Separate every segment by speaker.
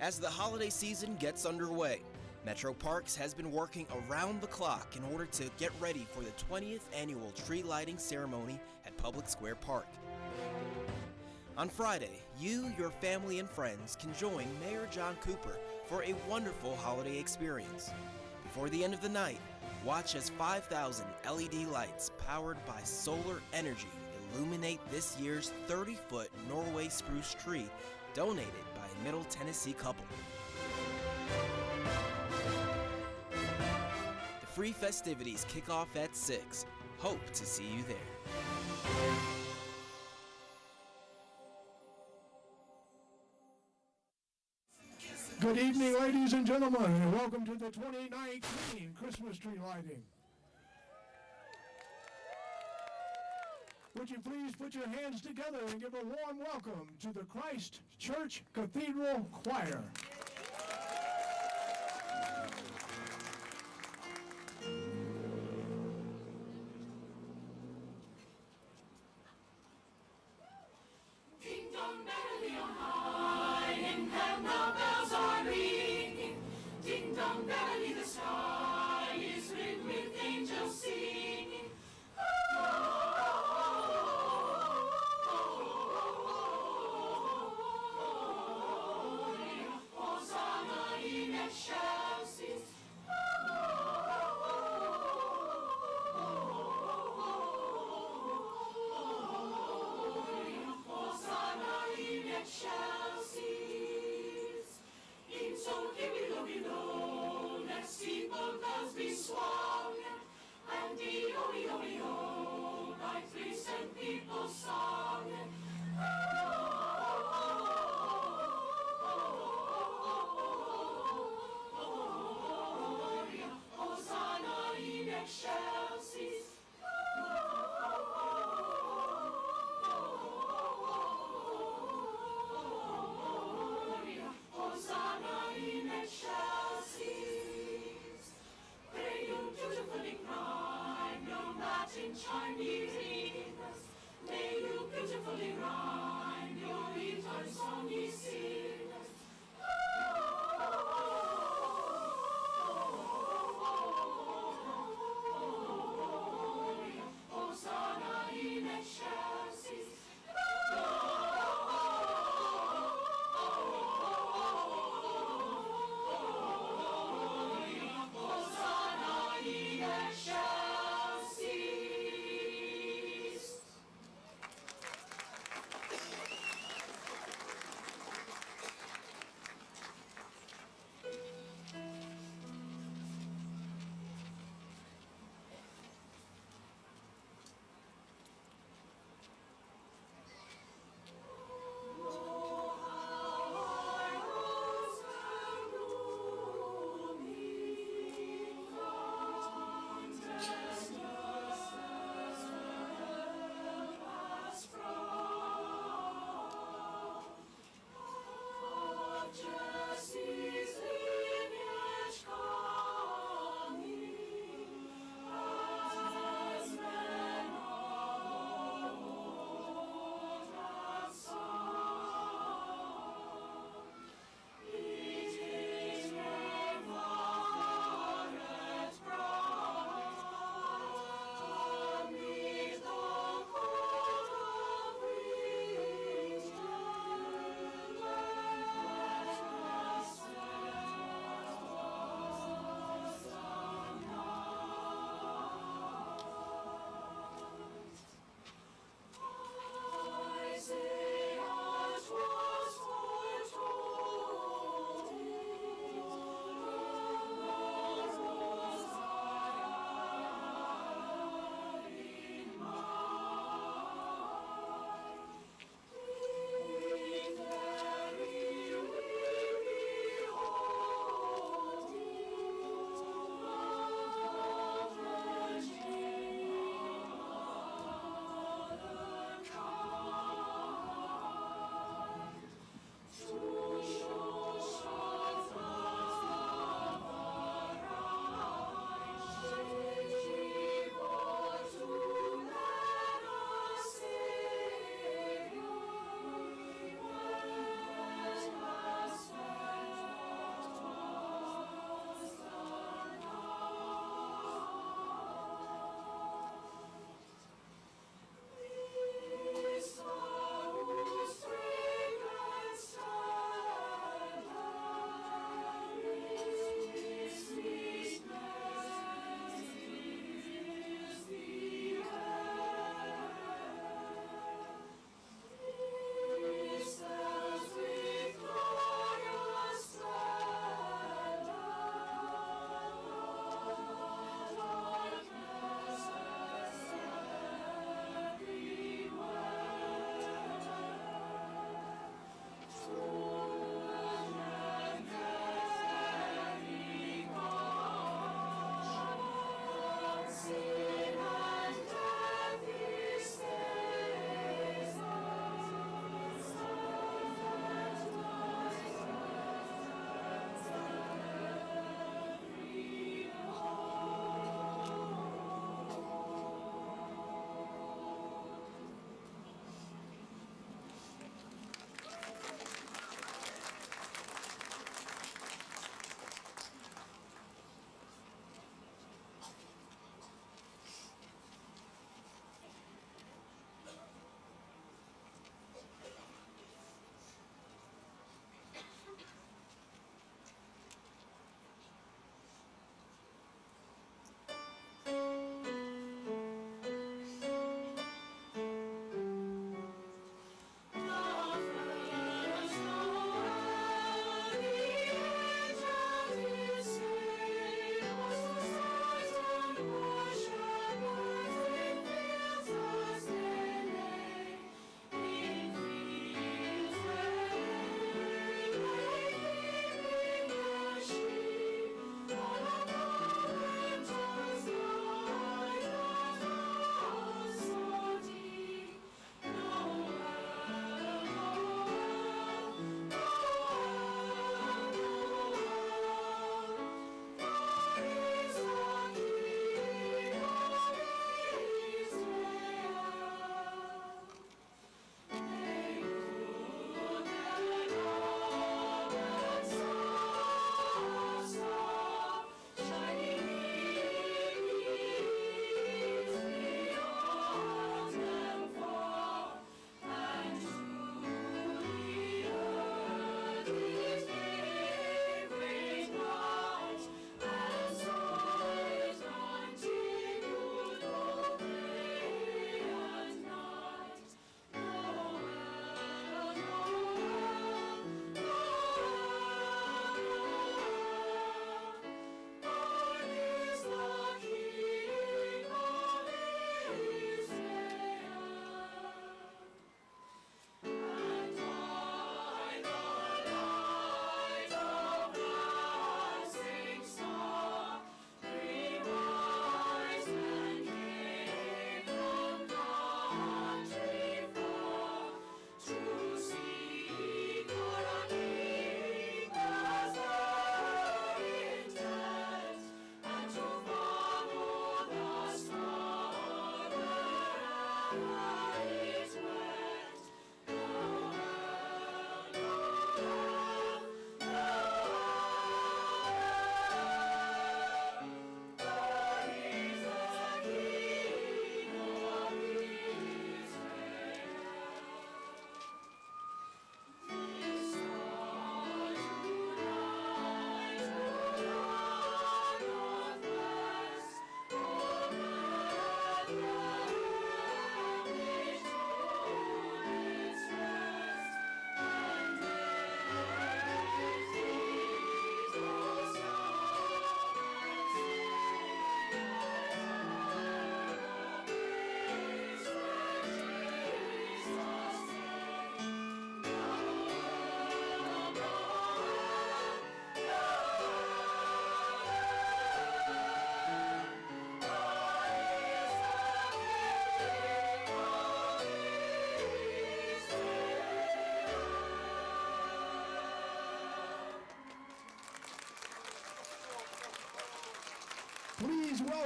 Speaker 1: As the holiday season gets underway, Metro Parks has been working around the clock in order to get ready for the 20th annual tree lighting ceremony at Public Square Park. On Friday, you, your family, and friends can join Mayor John Cooper for a wonderful holiday experience. Before the end of the night, watch as 5,000 LED lights powered by solar energy illuminate this year's 30-foot Norway spruce tree donated by a Middle Tennessee couple. The free festivities kick off at 6. Hope to see you there.
Speaker 2: Good evening, ladies and gentlemen, and welcome to the 2019 Christmas tree lighting. Would you please put your hands together and give a warm welcome to the Christ Church Cathedral Choir.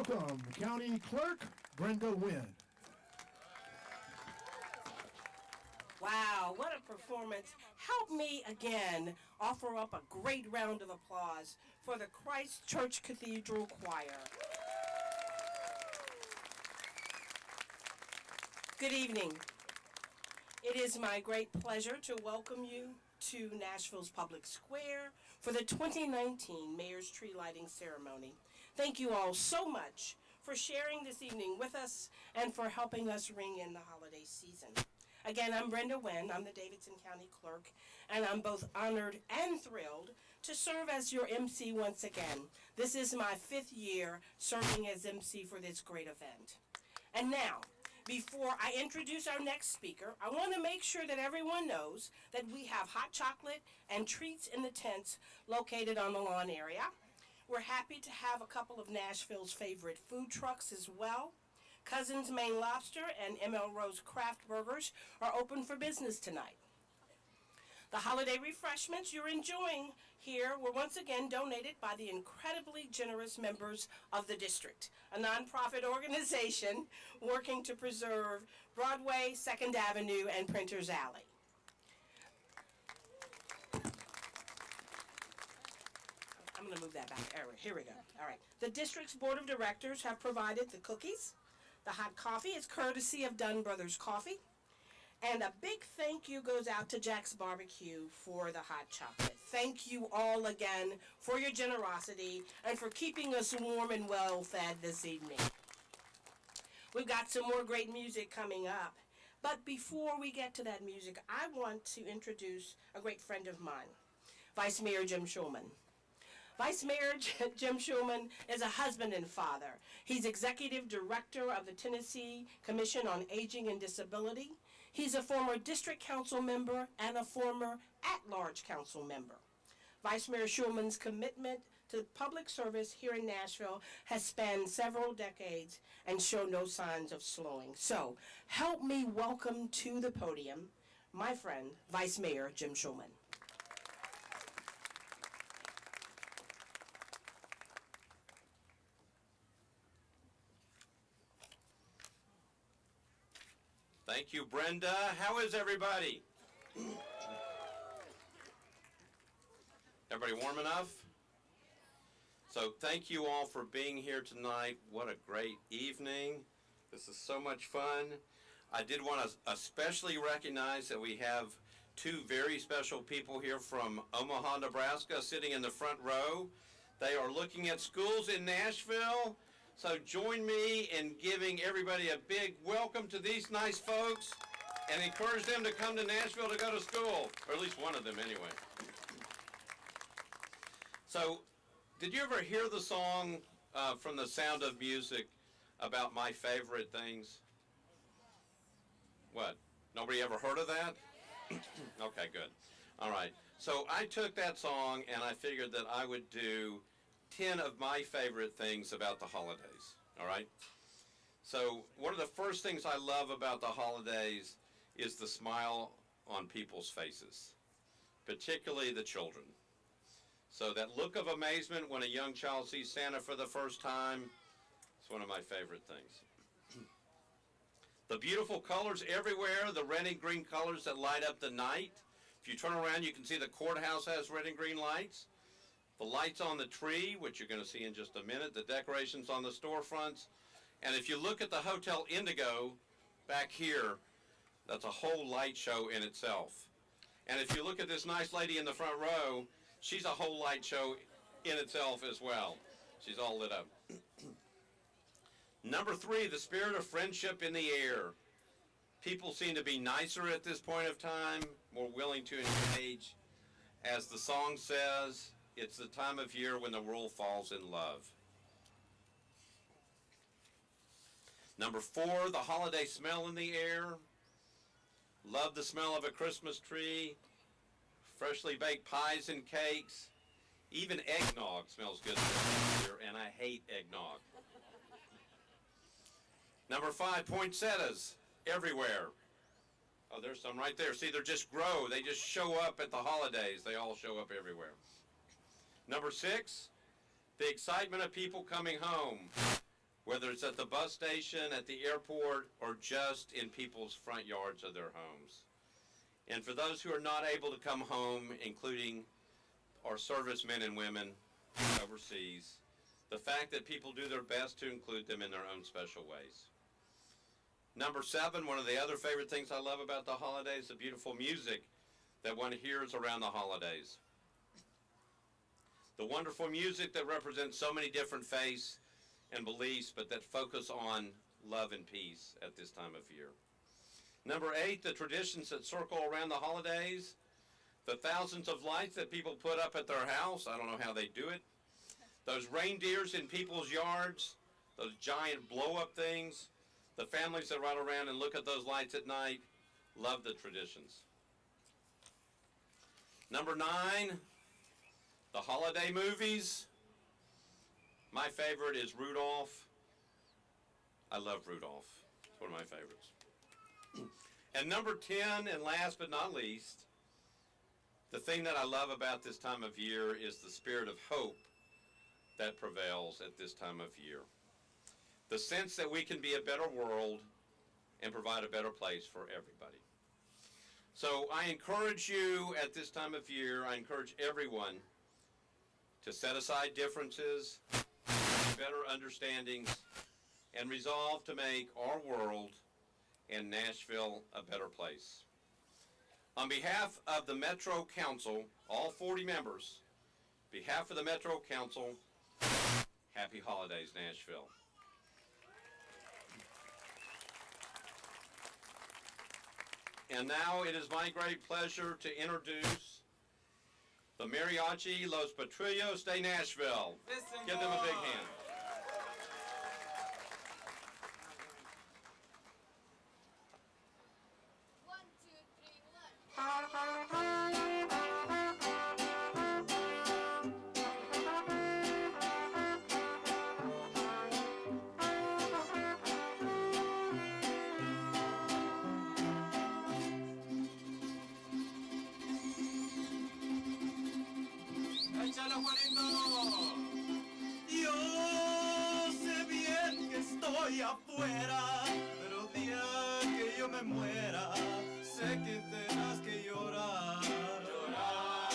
Speaker 2: welcome County Clerk Brenda Wynn.
Speaker 3: Wow, what a performance. Help me again offer up a great round of applause for the Christ Church Cathedral Choir. Good evening. It is my great pleasure to welcome you to Nashville's Public Square for the 2019 Mayor's Tree Lighting Ceremony. Thank you all so much for sharing this evening with us and for helping us ring in the holiday season. Again, I'm Brenda Wynn. I'm the Davidson County Clerk, and I'm both honored and thrilled to serve as your MC once again. This is my 5th year serving as MC for this great event. And now, before I introduce our next speaker, I want to make sure that everyone knows that we have hot chocolate and treats in the tents located on the lawn area. We're happy to have a couple of Nashville's favorite food trucks as well. Cousins Maine Lobster and ML Rose Craft Burgers are open for business tonight. The holiday refreshments you're enjoying here were once again donated by the incredibly generous members of the district, a nonprofit organization working to preserve Broadway, 2nd Avenue, and Printers Alley. I'm going to move that back. All right, here we go. All right. The district's board of directors have provided the cookies. The hot coffee is courtesy of Dunn Brothers Coffee. And a big thank you goes out to Jack's Barbecue for the hot chocolate. Thank you all again for your generosity and for keeping us warm and well fed this evening. We've got some more great music coming up. But before we get to that music, I want to introduce a great friend of mine, Vice Mayor Jim Schulman. Vice Mayor Jim Schulman is a husband and father. He's executive director of the Tennessee Commission on Aging and Disability. He's a former district council member and a former at-large council member. Vice Mayor Schulman's commitment to public service here in Nashville has spanned several decades and show no signs of slowing. So help me welcome to the podium my friend, Vice Mayor Jim Schulman.
Speaker 4: Thank you, Brenda. How is everybody? Everybody warm enough? So thank you all for being here tonight. What a great evening. This is so much fun. I did want to especially recognize that we have 2 very special people here from Omaha, Nebraska, sitting in the front row. They are looking at schools in Nashville. So join me in giving everybody a big welcome to these nice folks and encourage them to come to Nashville to go to school, or at least one of them anyway. So, did you ever hear the song from The Sound of Music about my favorite things? What? Nobody ever heard of that? Okay, good. All right. So I took that song and I figured that I would do 10 of my favorite things about the holidays, all right? So one of the first things I love about the holidays is the smile on people's faces, particularly the children. So that look of amazement when a young child sees Santa for the first time is one of my favorite things. The beautiful colors everywhere, the red and green colors that light up the night. If you turn around, you can see the courthouse has red and green lights. The lights on the tree, which you're going to see in just a minute, the decorations on the storefronts. And if you look at the Hotel Indigo back here, that's a whole light show in itself. And if you look at this nice lady in the front row, she's a whole light show in itself as well. She's all lit up. Number 3, the spirit of friendship in the air. People seem to be nicer at this point of time, more willing to engage. As the song says, it's the time of year when the world falls in love. Number 4, the holiday smell in the air. Love the smell of a Christmas tree, freshly baked pies and cakes. Even eggnog smells good this year, and I hate eggnog. Number 5, poinsettias everywhere. Oh, there's some right there. See, they just grow. They just show up at the holidays. They all show up everywhere. Number 6, the excitement of people coming home. whether it's at the bus station, at the airport, or just in people's front yards of their homes. And for those who are not able to come home, including our servicemen and women overseas, the fact that people do their best to include them in their own special ways. Number 7, one of the other favorite things I love about the holidays, the beautiful music that one hears around the holidays. The wonderful music that represents so many different faiths and beliefs, but that focus on love and peace at this time of year. Number 8, the traditions that circle around the holidays, the thousands of lights that people put up at their house. I don't know how they do it. Those reindeers in people's yards, those giant blow-up things, the families that ride around and look at those lights at night, love the traditions. Number 9, the holiday movies. My favorite is Rudolph. I love Rudolph. It's one of my favorites. And number 10, and last but not least, the thing that I love about this time of year is the spirit of hope that prevails at this time of year. The sense that we can be a better world and provide a better place for everybody. So I encourage you at this time of year, I encourage everyone to set aside differences, better understandings, and resolve to make our world and Nashville a better place. On behalf of the Metro Council, all 40 members, behalf of the Metro Council, happy holidays, Nashville. And now it is my great pleasure to introduce the Mariachi Los Patrullos de Nashville. Give them a big hand.
Speaker 5: Yo sé bien que estoy afuera, pero el día que yo me muera, sé que tendrás que llorar. Llorar,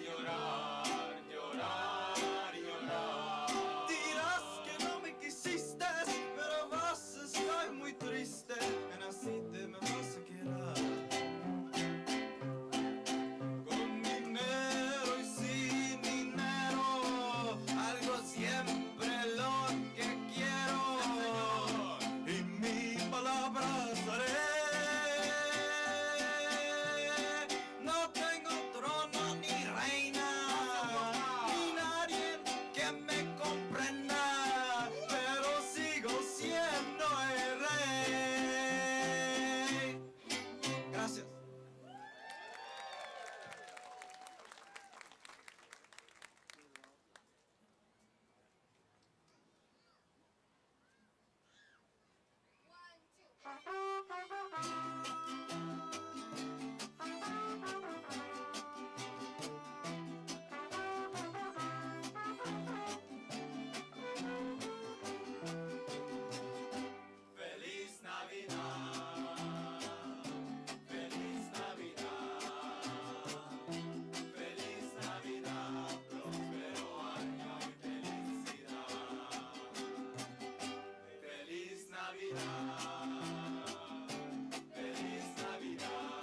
Speaker 5: llorar, llorar, llorar. Dirás que no me quisiste, pero vas a estar muy triste, en así te me vas a quedar. Con dinero y sin dinero, algo siempre lo que quiero, y mi palabra haré. No tengo trono ni reina, ni nadie que me comprenda, pero sigo siendo el rey. Gracias. Feliz Navidad, Feliz Navidad, Feliz Navidad, próspero año y felicidad. Feliz Navidad, Feliz Navidad,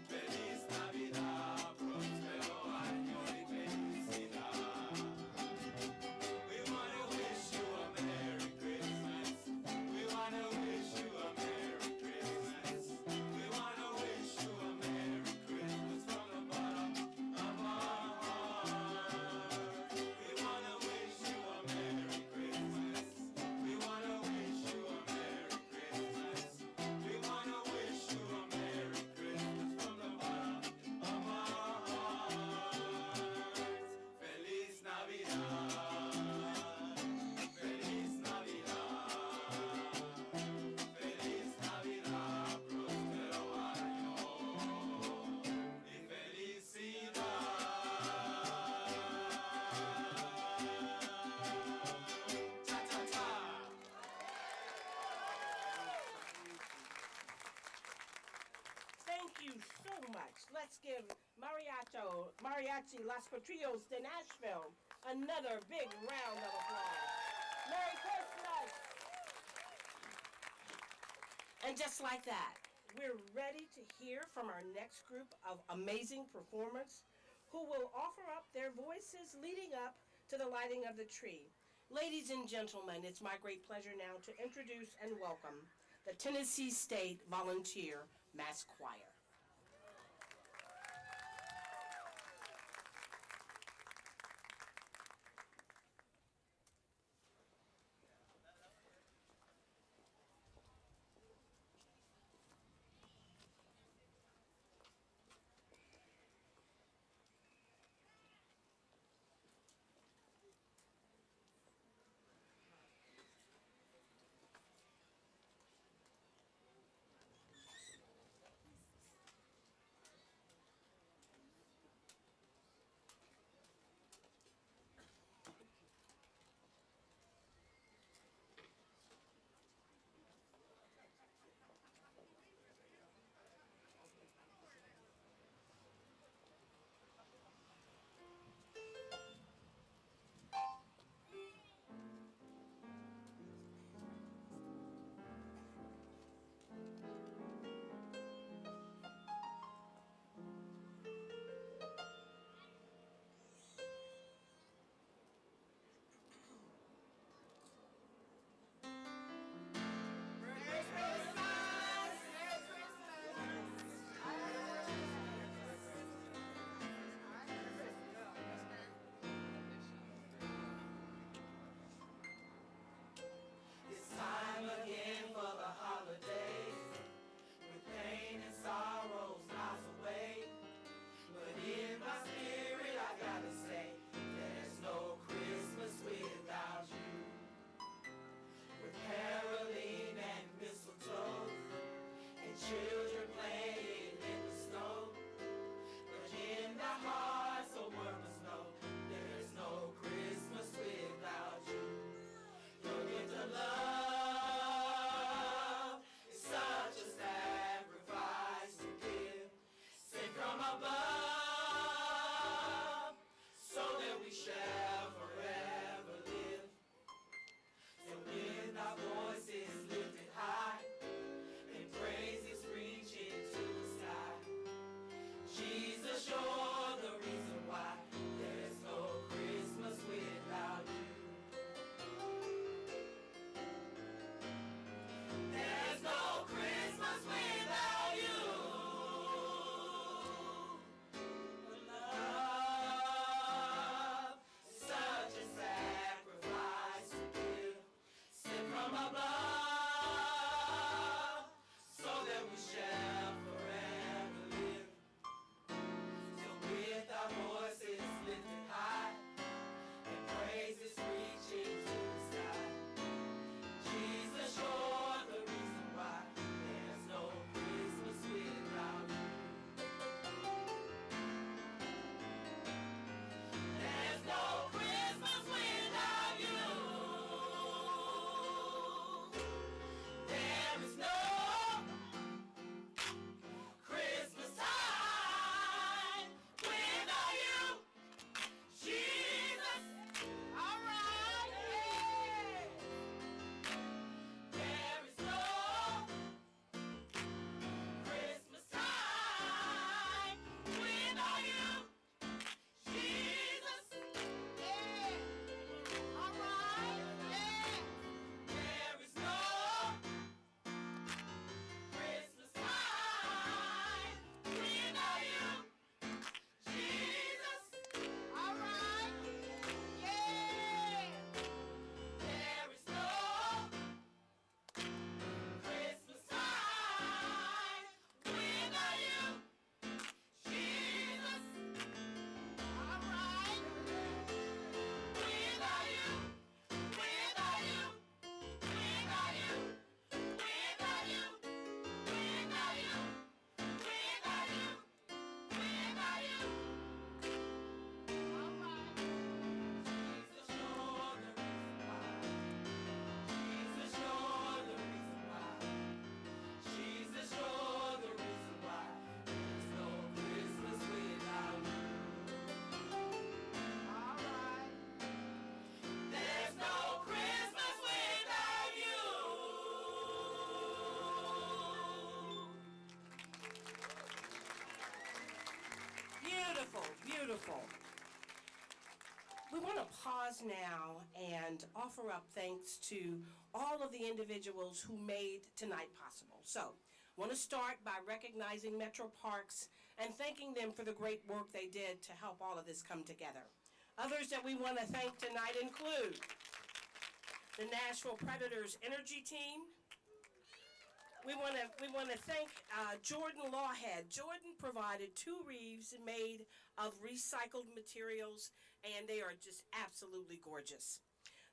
Speaker 5: Feliz Navidad, próspero año y felicidad. We wanna wish you a Merry Christmas. We wanna wish you a Merry Christmas. We wanna wish you a Merry Christmas from the bottom of our heart. We wanna wish you a Merry Christmas. We wanna wish you
Speaker 3: you so much. Let's give Mariachi Las Patrios de Nashville another big round of applause. Merry Christmas! And just like that, we're ready to hear from our next group of amazing performers who will offer up their voices leading up to the lighting of the tree. Ladies and gentlemen, it's my great pleasure now to introduce and welcome the Tennessee State Volunteer Mass Choir. Wonderful. We want to pause now and offer up thanks to all of the individuals who made tonight possible. So, I want to start by recognizing Metro Parks and thanking them for the great work they did to help all of this come together. Others that we want to thank tonight include the Nashville Predators Energy Team. We want to thank Jordan Lawhead. Jordan provided 2 wreaths made of recycled materials, and they are just absolutely gorgeous.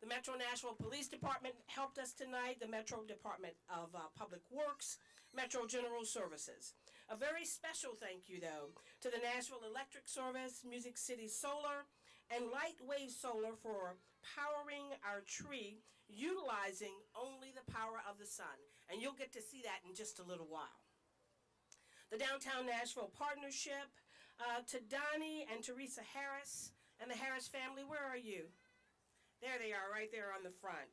Speaker 3: The Metro Nashville Police Department helped us tonight, the Metro Department of Public Works, Metro General Services. A very special thank you, though, to the Nashville Electric Service, Music City Solar, and Lightwave Solar for powering our tree utilizing only the power of the sun. And you'll get to see that in just a little while. The Downtown Nashville Partnership, to Donnie and Teresa Harris and the Harris family, where are you? There they are, right there on the front.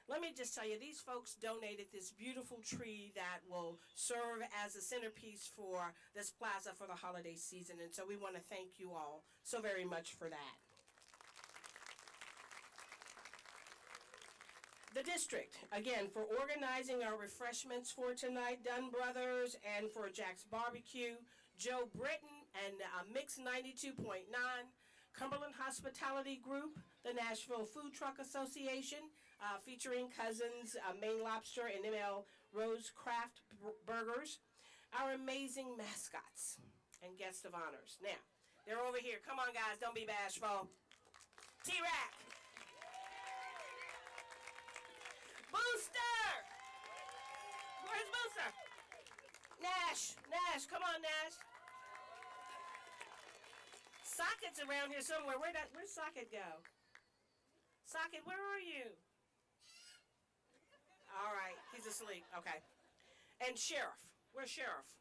Speaker 3: Let me just tell you, these folks donated this beautiful tree that will serve as a centerpiece for this plaza for the holiday season, and so we want to thank you all so very much for that. The district, again, for organizing our refreshments for tonight, Dunn Brothers, and for Jack's Barbecue, Joe Britton and Mix 92.9, Cumberland Hospitality Group, the Nashville Food Truck Association, featuring Cousins, Maine Lobster, and ML Rose Craft Burgers, our amazing mascots and guests of honors. Now, they're over here. Come on, guys, don't be bashful. T-Rack. Booster! Where's Booster? Nash, come on, Nash. Socket's around here somewhere. Where'd Socket go? Socket, where are you? All right, he's asleep. Okay. And Sheriff. Where's Sheriff?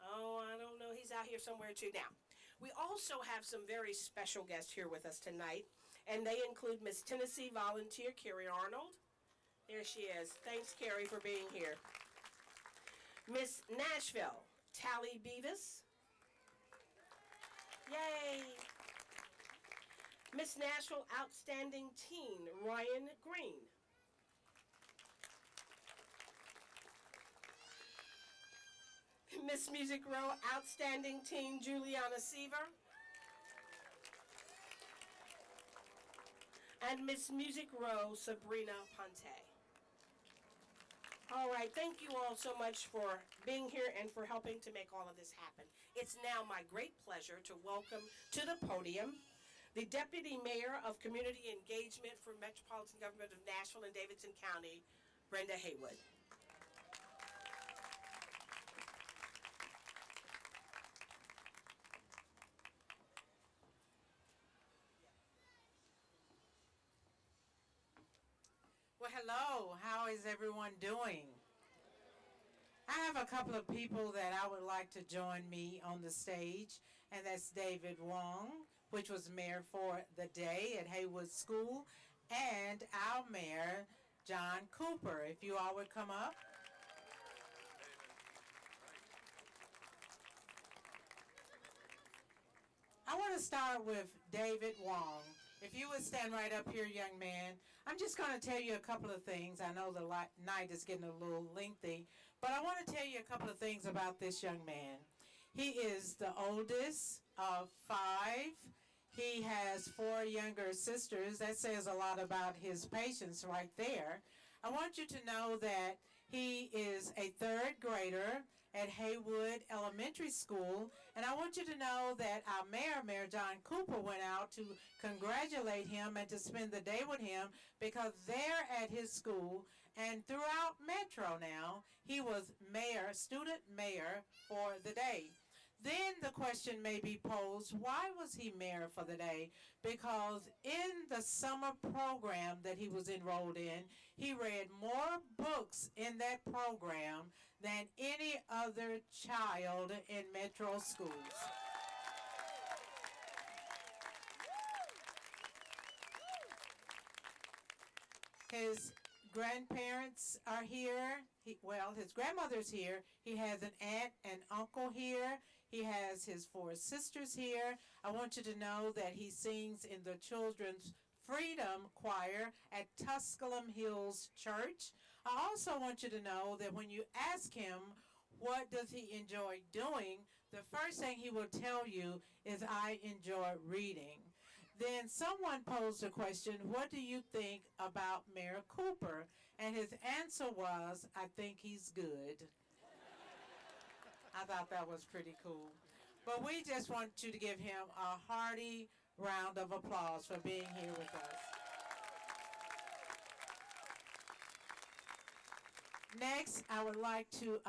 Speaker 3: Oh, I don't know. He's out here somewhere too. Now, we also have some very special guests here with us tonight, and they include Miss Tennessee volunteer Carrie Arnold. There she is. Thanks, Carrie, for being here. Miss Nashville, Tally Beavis. Yay. Miss Nashville Outstanding Teen, Ryan Green. Miss Music Row Outstanding Teen, Juliana Seaver. And Miss Music Row, Sabrina Ponte. All right, thank you all so much for being here and for helping to make all of this happen. It's now my great pleasure to welcome to the podium the Deputy Mayor of Community Engagement for Metropolitan Government of Nashville and Davidson County, Brenda Haywood.
Speaker 6: Well, hello. How is everyone doing? I have a couple of people that I would like to join me on the stage, and that's David Wong, which was mayor for the day at Haywood School, and our mayor, John Cooper. If you all would come up. I want to start with David Wong. If you would stand right up here, young man. I'm just going to tell you a couple of things. I know the night is getting a little lengthy, but I want to tell you a couple of things about this young man. He is the oldest of 5. He has 4 younger sisters. That says a lot about his patience right there. I want you to know that he is a 3rd grader at Haywood Elementary School, and I want you to know that our mayor, Mayor John Cooper, went out to congratulate him and to spend the day with him because there at his school and throughout Metro now, he was student mayor for the day. Then the question may be posed, why was he mayor for the day? Because in the summer program that he was enrolled in, he read more books in that program than any other child in Metro schools. His grandparents are here. His grandmother's here. He has an aunt and uncle here. He has his 4 sisters here. I want you to know that he sings in the Children's Freedom Choir at Tusculum Hills Church. I also want you to know that when you ask him what does he enjoy doing, the first thing he will tell you is, I enjoy reading. Then someone posed a question, what do you think about Mayor Cooper? And his answer was, I think he's good. I thought that was pretty cool. But we just want you to give him a hearty round of applause for being here with us. Next, I would like to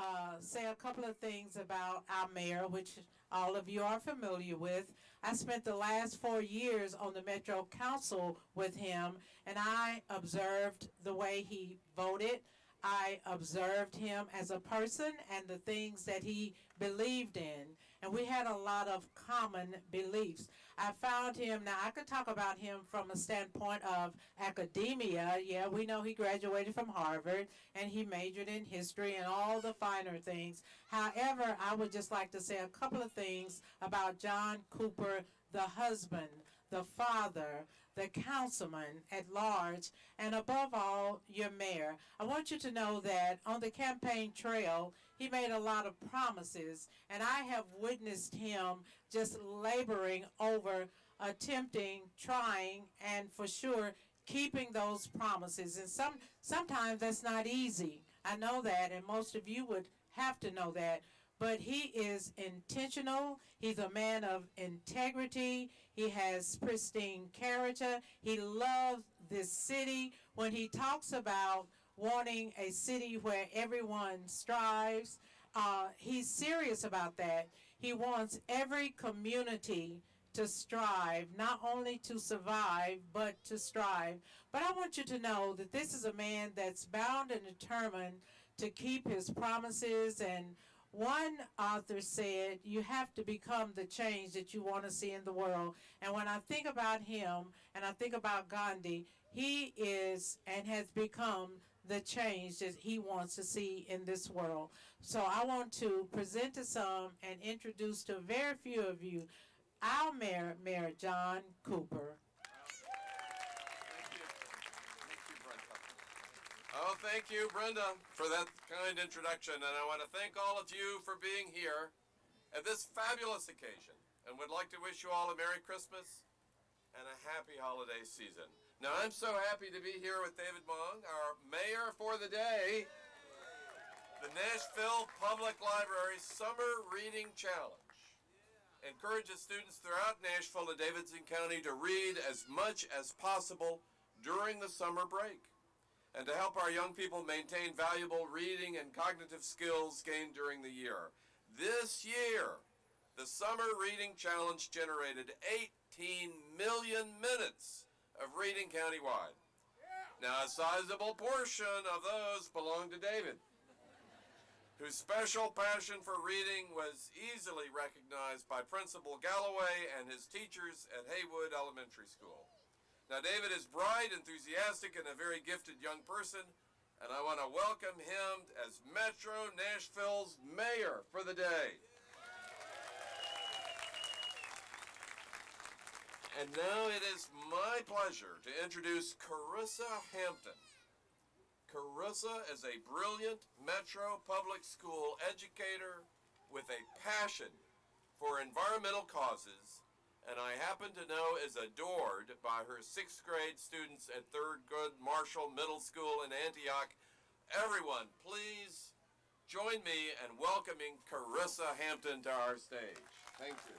Speaker 6: say a couple of things about our mayor, which all of you are familiar with. I spent the last 4 years on the Metro Council with him, and I observed the way he voted. I observed him as a person and the things that he believed in, and we had a lot of common beliefs. I found him, now I could talk about him from a standpoint of academia. Yeah, we know he graduated from Harvard and he majored in history and all the finer things. However, I would just like to say a couple of things about John Cooper, the husband, the father, the councilman at large, and above all, your mayor. I want you to know that on the campaign trail, he made a lot of promises, and I have witnessed him just laboring over attempting, trying, and for sure keeping those promises. And sometimes that's not easy. I know that, and most of you would have to know that. But he is intentional. He's a man of integrity. He has pristine character. He loves this city. When he talks about wanting a city where everyone strives, he's serious about that. He wants every community to strive, not only to survive, but to strive. But I want you to know that this is a man that's bound and determined to keep his promises. And one author said, you have to become the change that you want to see in the world. And when I think about him and I think about Gandhi, he is and has become the change that he wants to see in this world. So I want to present to some and introduce to very few of you our mayor, Mayor John Cooper.
Speaker 4: Oh, thank you, Brenda, for that kind introduction. And I want to thank all of you for being here at this fabulous occasion. And would like to wish you all a Merry Christmas and a happy holiday season. Now, I'm so happy to be here with David Wong, our mayor for the day. The Nashville Public Library Summer Reading Challenge encourages students throughout Nashville and Davidson County to read as much as possible during the summer break, and to help our young people maintain valuable reading and cognitive skills gained during the year. This year, the Summer Reading Challenge generated 18 million minutes of reading countywide. Now, a sizable portion of those belong to David, whose special passion for reading was easily recognized by Principal Galloway and his teachers at Haywood Elementary School. Now, David is bright, enthusiastic, and a very gifted young person, and I want to welcome him as Metro Nashville's mayor for the day. And now it is my pleasure to introduce Carissa Hampton. Carissa is a brilliant Metro public school educator with a passion for environmental causes, and I happen to know is adored by her 6th grade students at Thurgood Marshall Middle School in Antioch. Everyone, please join me in welcoming Carissa Hampton to our stage. Thank you.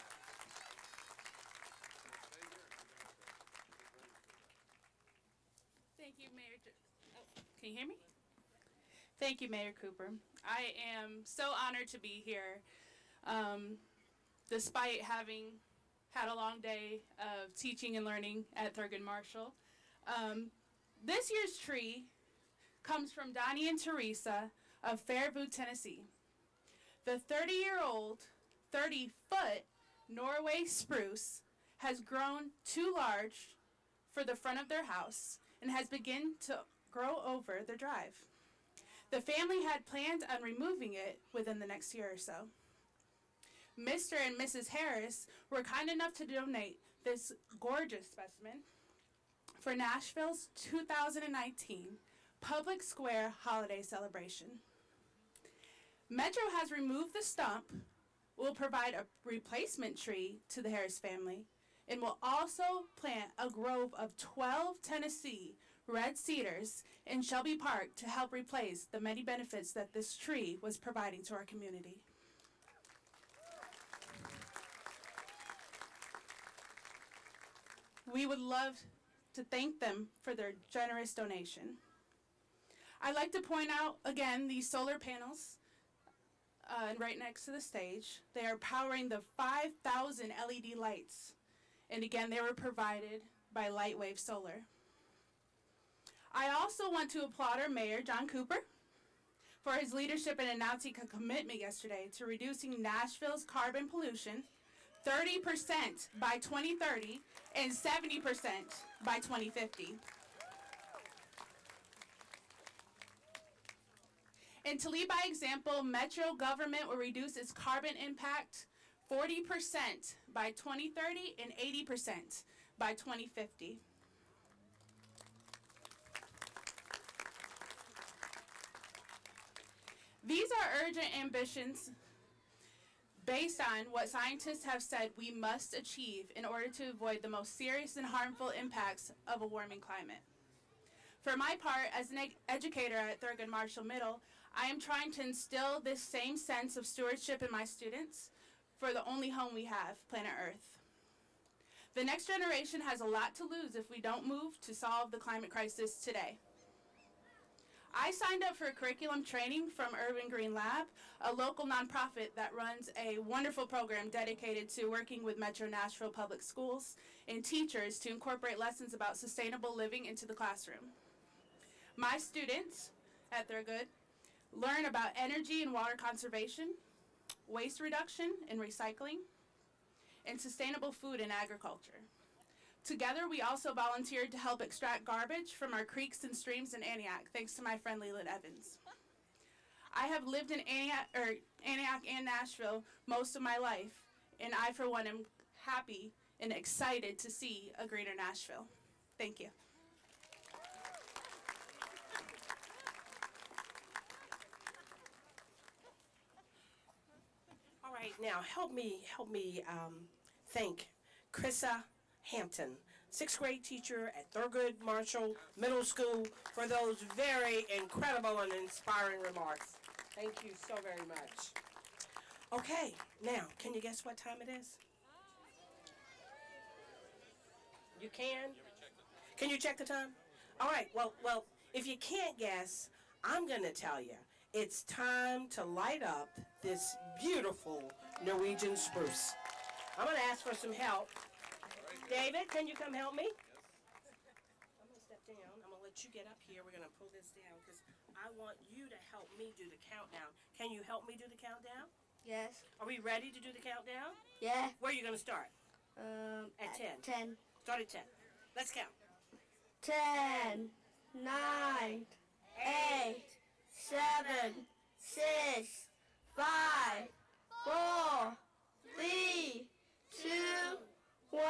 Speaker 7: Thank you, Mayor. Can you hear me? Thank you, Mayor Cooper. I am so honored to be here, despite having had a long day of teaching and learning at Thurgood Marshall. This year's tree comes from Donnie and Teresa of Fairview, Tennessee. The 30-year-old, 30-foot Norway spruce has grown too large for the front of their house and has begun to grow over the drive. The family had planned on removing it within the next year or so. Mr. and Mrs. Harris were kind enough to donate this gorgeous specimen for Nashville's 2019 Public Square Holiday Celebration. Metro has removed the stump, will provide a replacement tree to the Harris family, and will also plant a grove of 12 Tennessee red cedars in Shelby Park to help replace the many benefits that this tree was providing to our community. We would love to thank them for their generous donation. I'd like to point out again these solar panels right next to the stage. They are powering the 5,000 LED lights. And again, they were provided by Lightwave Solar. I also want to applaud our mayor, John Cooper, for his leadership in announcing a commitment yesterday to reducing Nashville's carbon pollution 30% by 2030 and 70% by 2050. And to lead by example, Metro government will reduce its carbon impact 40% by 2030 and 80% by 2050. These are urgent ambitions based on what scientists have said we must achieve in order to avoid the most serious and harmful impacts of a warming climate. For my part, as an educator at Thurgood Marshall Middle, I am trying to instill this same sense of stewardship in my students for the only home we have, planet Earth. The next generation has a lot to lose if we don't move to solve the climate crisis today. I signed up for curriculum training from Urban Green Lab, a local nonprofit that runs a wonderful program dedicated to working with Metro Nashville Public Schools and teachers to incorporate lessons about sustainable living into the classroom. My students at Thurgood learn about energy and water conservation, waste reduction and recycling, and sustainable food and agriculture. Together, we also volunteered to help extract garbage from our creeks and streams in Antioch, thanks to my friend Leland Evans. I have lived in Antioch and Nashville most of my life, and I, for one, am happy and excited to see a greener Nashville. Thank you.
Speaker 3: All right, now help me thank Carissa Hampton, 6th grade teacher at Thurgood Marshall Middle School, for those very incredible and inspiring remarks. Thank you so very much. Okay, now, can you guess what time it is? You can? Can you check the time? All right, well, if you can't guess, I'm going to tell you. It's time to light up this beautiful Norwegian spruce. I'm going to ask for some help. David, can you come help me? I'm going to step down. I'm going to let you get up here. We're going to pull this down because I want you to help me do the countdown. Can you help me do the countdown?
Speaker 8: Yes.
Speaker 3: Are we ready to do the countdown?
Speaker 8: Yeah.
Speaker 3: Where are you going to start?
Speaker 8: At
Speaker 3: 10.
Speaker 8: 10.
Speaker 3: Start at 10. Let's count.
Speaker 8: 10, 9, 8, 7, 6, 5, 4, 3, 2, 1.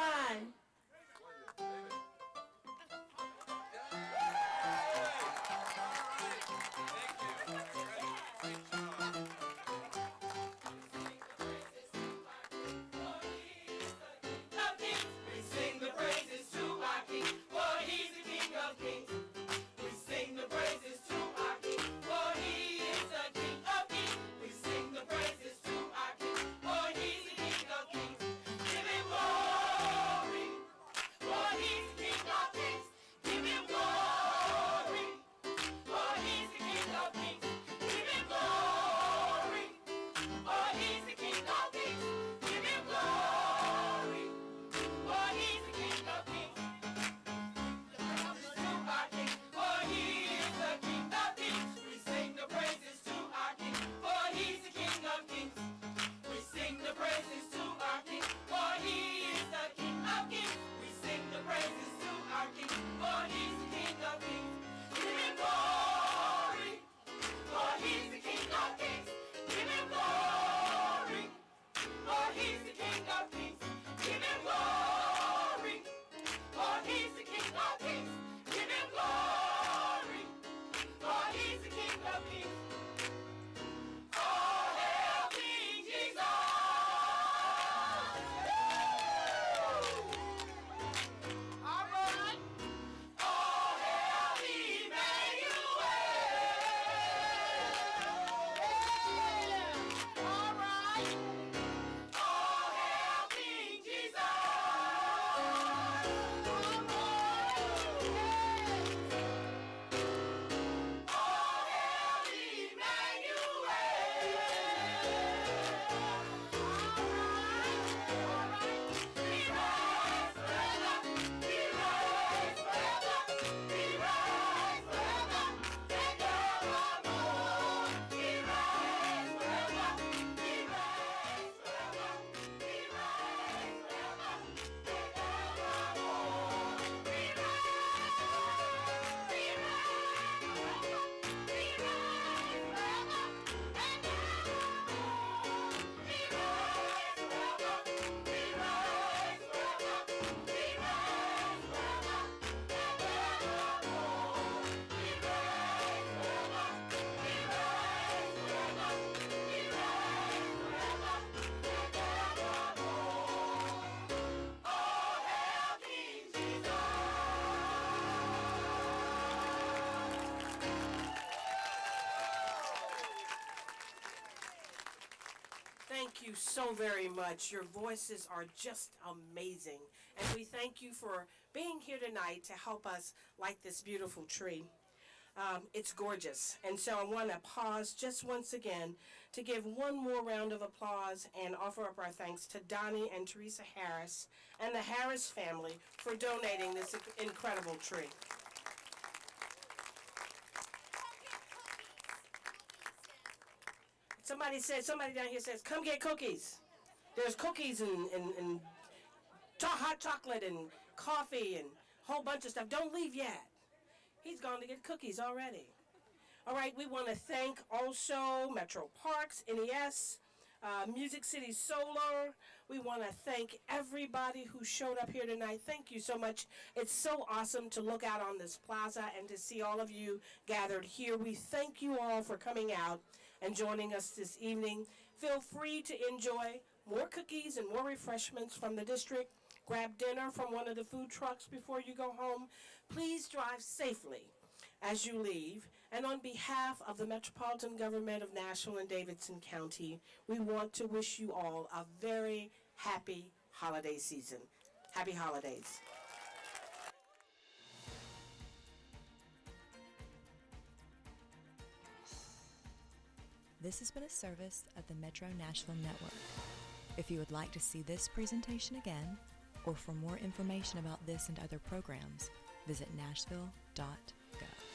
Speaker 3: Thank you so very much. Your voices are just amazing. And we thank you for being here tonight to help us light this beautiful tree. It's gorgeous. And so I want to pause just once again to give one more round of applause and offer up our thanks to Donnie and Carissa Harris and the Harris family for donating this incredible tree. Somebody down here says, come get cookies. There's cookies and hot chocolate and coffee and a whole bunch of stuff. Don't leave yet. He's gone to get cookies already. All right, we want to thank also Metro Parks, NES, Music City Solar. We want to thank everybody who showed up here tonight. Thank you so much. It's so awesome to look out on this plaza and to see all of you gathered here. We thank you all for coming out and joining us this evening. Feel free to enjoy more cookies and more refreshments from the district. Grab dinner from one of the food trucks before you go home. Please drive safely as you leave. And on behalf of the Metropolitan Government of Nashville and Davidson County, we want to wish you all a very happy holiday season. Happy holidays.
Speaker 9: This has been a service of the Metro Nashville Network. If you would like to see this presentation again, or for more information about this and other programs, visit nashville.gov.